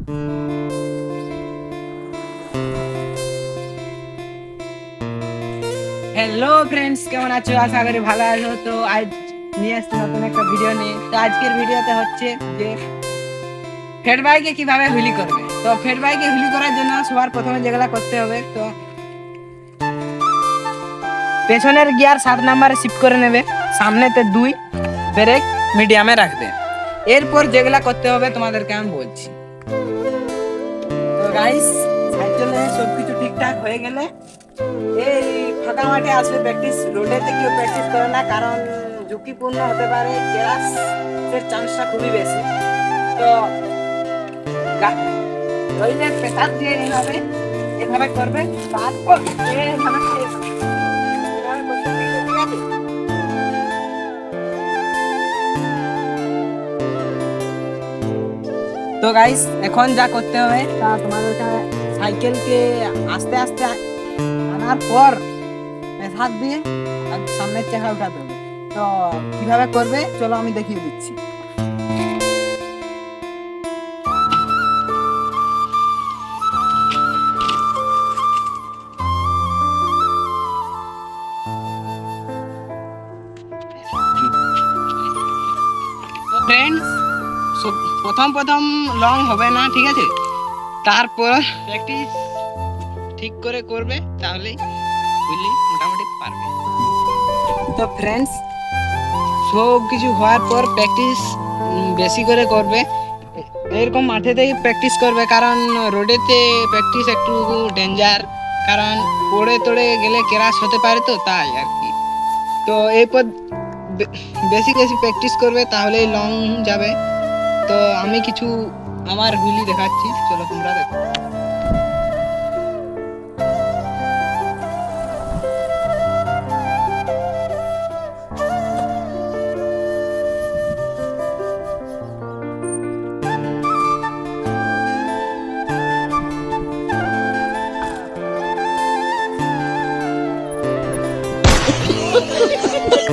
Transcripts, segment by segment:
Hello friends, কেমন আছো? আশা করি ভালো আছো। তো আজ নিয়ে আসছি নতুন একটা ভিডিও নিয়ে। তো আজকের ভিডিওতে হচ্ছে যে ফেড বাইকে কিভাবে হুইলি করবে। তো ফেড বাইকে হুইলি করার জন্য সবার প্রথমে যেগুলা করতে হবে, তো পেছনের গিয়ার 7 নাম্বারে শিফট করে নেবে, সামনেতে 2, ব্রেক মিডিয়ামে রাখবে। এরপর যেগুলা করতে হবে তোমাদেরকে আমি বলছি। তো গাইস, সাইকেলে সবকিছু ঠিকঠাক হয়ে গেলে এই ফাঁকা মাঠে আসবে প্র্যাকটিস। রোডেতে কেউ প্র্যাকটিস করে না, কারণ ঝুঁকিপূর্ণ হতে পারে, ক্র্যাশের চান্সটা খুবই বেশি। তো রইলে প্রেসার দিয়ে এভাবে এভাবে করবে, তারপর এভাবে করতে থাকবে, ঠিক আছে? তো গাইস, এখন যা করতে হবে তা তোমাদের সাইকেলকে আস্তে আস্তে আনার পর হাত দিয়ে আর সামনের চাকা উঠাতে হবে। তো কিভাবে করবে চলো আমি দেখিয়ে দিচ্ছি। তো ফ্রেন্ডস, প্রথম প্রথম লং হবে না, ঠিক আছে? তারপর প্র্যাকটিস ঠিক করে করবে, তাহলেই বুঝলি মোটামুটি পারবে। তো ফ্রেন্ডস, সব কিছু হওয়ার পর প্র্যাকটিস বেশি করে করবে। এরকম মাঠেতেই প্র্যাকটিস করবে, কারণ রোডেতে প্র্যাকটিস একটু ডেঞ্জার, কারণ পড়ে টড়ে গেলে ক্র্যাশ হতে পারে, তো তাই আর কি। তো এরপর বেশি বেশি প্র্যাকটিস করবে, তাহলেই লং যাবে। তো আমি কিছু আমার হুইলি দেখাচ্ছি, চলো তোমরা দেখো।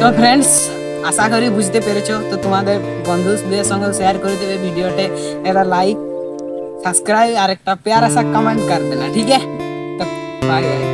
তো ফ্রেন্ডস, আশা করি বুঝতে পেরেছো। তো তোমাদের বন্ধুদের সঙ্গে শেয়ার করে দেবে ভিডিওতে, একটা লাইক, সাবস্ক্রাইব আর একটা प्यारा सा कमेंट कर देना, ठीक है? तो बाय बाय।